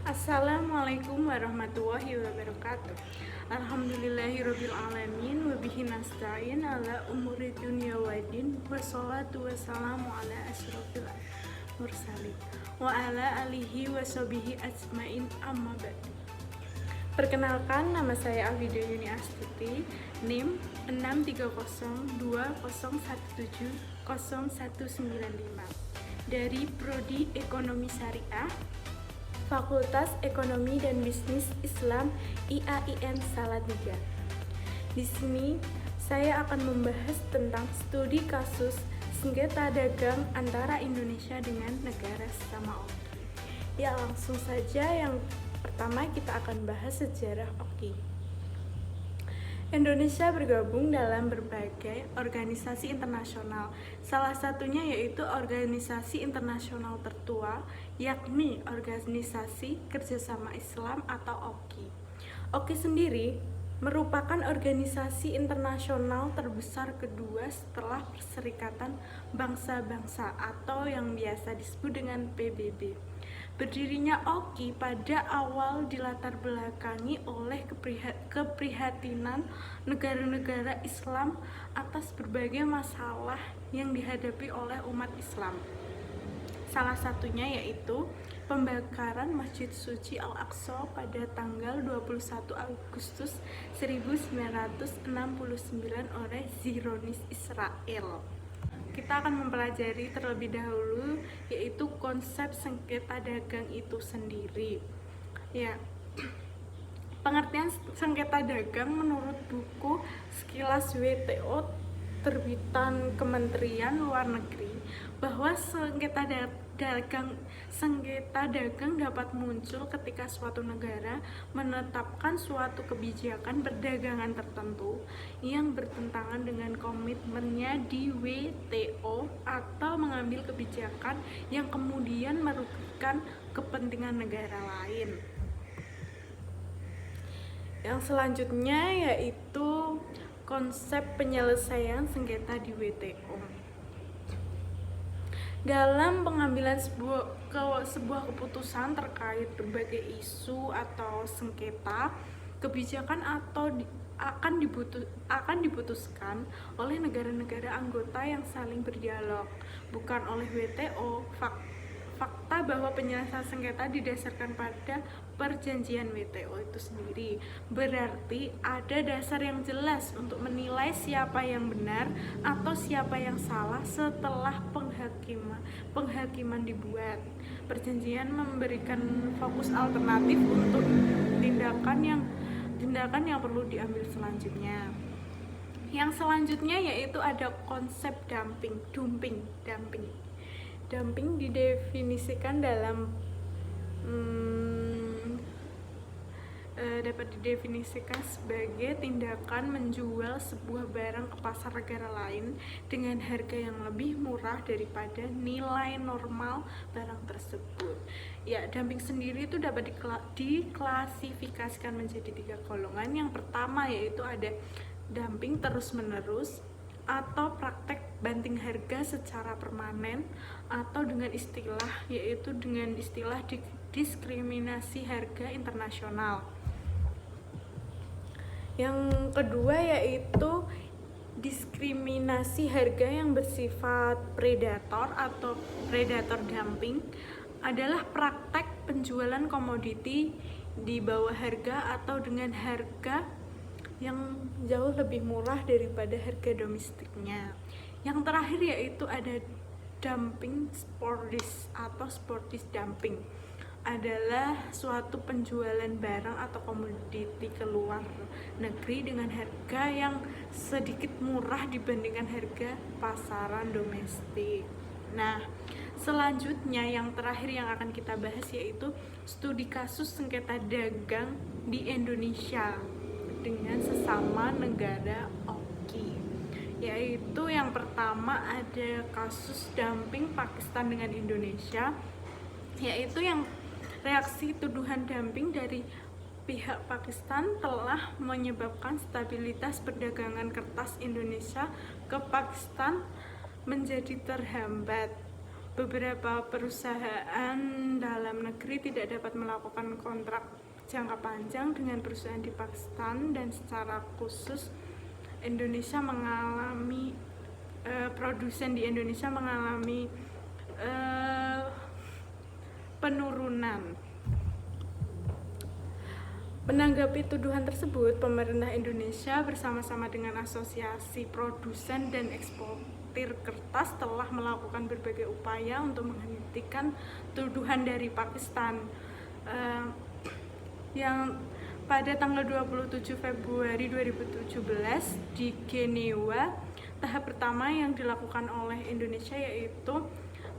Assalamualaikum warahmatullahi wabarakatuh. Alhamdulillahirabbil alamin wa bihi nasta'in ala umuri dunya waddin wassalatu wassalamu ala asyrofil mursalin wa ala alihi wa sahbihi ajmain amma ba'd. Perkenalkan, nama saya Alvida Yuni Astuti, NIM 63020170195 dari Prodi Ekonomi Syariah, Fakultas Ekonomi dan Bisnis Islam IAIN Salatiga. Di sini saya akan membahas tentang studi kasus sengketa dagang antara Indonesia dengan negara sesama OKI. Ya, langsung saja yang pertama kita akan bahas sejarah OKI. Indonesia bergabung dalam berbagai organisasi internasional. Salah satunya yaitu organisasi internasional tertua, yakni Organisasi Kerjasama Islam atau OKI. OKI sendiri merupakan organisasi internasional terbesar kedua setelah Perserikatan Bangsa-Bangsa atau yang biasa disebut dengan PBB. Berdirinya OKI pada awal dilatar belakangi oleh keprihatinan negara-negara Islam atas berbagai masalah yang dihadapi oleh umat Islam. Salah satunya yaitu pembakaran Masjid Suci Al-Aqsa pada tanggal 21 Agustus 1969 oleh Zionis Israel. Kita akan mempelajari terlebih dahulu yaitu konsep sengketa dagang itu sendiri. Ya, pengertian sengketa dagang menurut buku Sekilas WTO terbitan Kementerian Luar Negeri bahwa sengketa dagang dapat muncul ketika suatu negara menetapkan suatu kebijakan perdagangan tertentu yang bertentangan dengan komitmennya di WTO atau mengambil kebijakan yang kemudian merugikan kepentingan negara lain. Yang selanjutnya yaitu konsep penyelesaian sengketa di WTO. Dalam pengambilan sebuah keputusan terkait berbagai isu atau sengketa, kebijakan akan diputuskan oleh negara-negara anggota yang saling berdialog, bukan oleh WTO. Fakta bahwa penyelesaian sengketa didasarkan pada perjanjian WTO itu sendiri berarti ada dasar yang jelas untuk menilai siapa yang benar atau siapa yang salah setelah penghakiman dibuat. Perjanjian memberikan fokus alternatif untuk tindakan yang perlu diambil selanjutnya. Yang selanjutnya yaitu ada konsep dumping. Dumping didefinisikan dapat didefinisikan sebagai tindakan menjual sebuah barang ke pasar negara lain dengan harga yang lebih murah daripada nilai normal barang tersebut. Ya, dumping sendiri itu dapat diklasifikasikan menjadi 3 golongan. Yang pertama yaitu ada dumping terus-menerus atau praktek banting harga secara permanen atau dengan istilah diskriminasi harga internasional. Yang kedua yaitu diskriminasi harga yang bersifat predator atau predator dumping adalah praktek penjualan komoditi di bawah harga atau dengan harga yang jauh lebih murah daripada harga domestiknya. Yang terakhir yaitu ada dumping sportis atau sportis dumping adalah suatu penjualan barang atau komoditi ke luar negeri dengan harga yang sedikit murah dibandingkan harga pasaran domestik. Nah, selanjutnya yang terakhir yang akan kita bahas yaitu studi kasus sengketa dagang di Indonesia dengan sesama negara OKI, yaitu yang pertama ada kasus dumping Pakistan dengan Indonesia, yaitu yang reaksi tuduhan dumping dari pihak Pakistan telah menyebabkan stabilitas perdagangan kertas Indonesia ke Pakistan menjadi terhambat. beberapa perusahaan dalam negeri tidak dapat melakukan kontrak jangka panjang dengan perusahaan di Pakistan, dan secara khusus Indonesia mengalami produsen di Indonesia mengalami penurunan. Menanggapi tuduhan tersebut, pemerintah Indonesia bersama-sama dengan Asosiasi Produsen dan Eksportir Kertas telah melakukan berbagai upaya untuk menghentikan tuduhan dari Pakistan yang pada tanggal 27 Februari 2017 di Jenewa. Tahap pertama yang dilakukan oleh Indonesia yaitu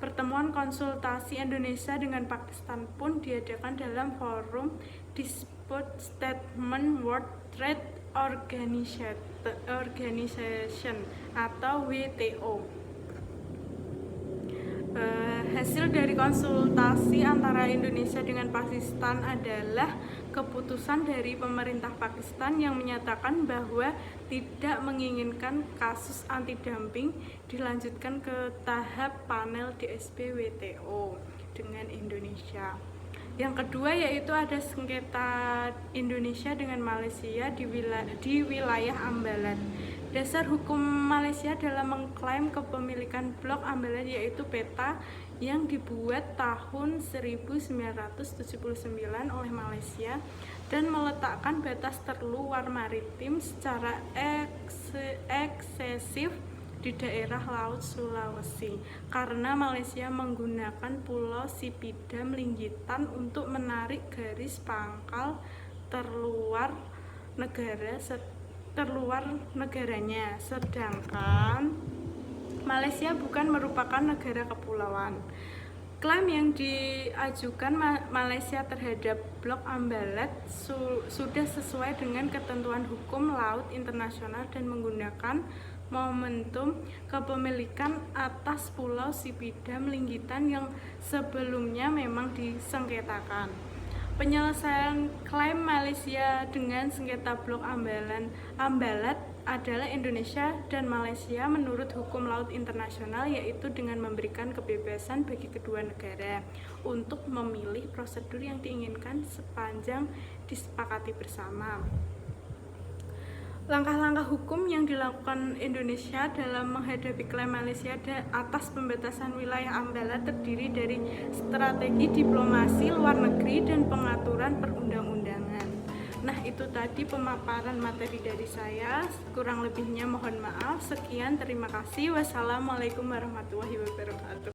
pertemuan konsultasi Indonesia dengan Pakistan pun diadakan dalam forum Dispute Settlement World Trade Organization atau WTO. Hasil dari konsultasi antara Indonesia dengan Pakistan adalah keputusan dari pemerintah Pakistan yang menyatakan bahwa tidak menginginkan kasus anti-dumping dilanjutkan ke tahap panel DSP WTO dengan Indonesia. Yang kedua yaitu ada sengketa Indonesia dengan Malaysia di wilayah Ambalat. Dasar hukum Malaysia dalam mengklaim kepemilikan blok Ambalat yaitu peta yang dibuat tahun 1979 oleh Malaysia dan meletakkan batas terluar maritim secara eksesif di daerah Laut Sulawesi, karena Malaysia menggunakan Pulau Sipidam Linggitan untuk menarik garis pangkal terluar negaranya, sedangkan Malaysia bukan merupakan negara kepulauan. Klaim yang diajukan Malaysia terhadap blok Ambalat sudah sesuai dengan ketentuan hukum laut internasional dan menggunakan momentum kepemilikan atas Pulau Sipidam Linggitan yang sebelumnya memang disengketakan. Penyelesaian klaim Malaysia dengan sengketa blok Ambalat adalah Indonesia dan Malaysia menurut hukum laut internasional, yaitu dengan memberikan kebebasan bagi kedua negara untuk memilih prosedur yang diinginkan sepanjang disepakati bersama. Langkah-langkah hukum yang dilakukan Indonesia dalam menghadapi klaim Malaysia atas pembatasan wilayah Ambalat terdiri dari strategi diplomasi luar negeri dan pengaturan perundang-undangan. Nah, itu tadi pemaparan materi dari saya. Kurang lebihnya mohon maaf. Sekian, terima kasih. Wassalamualaikum warahmatullahi wabarakatuh.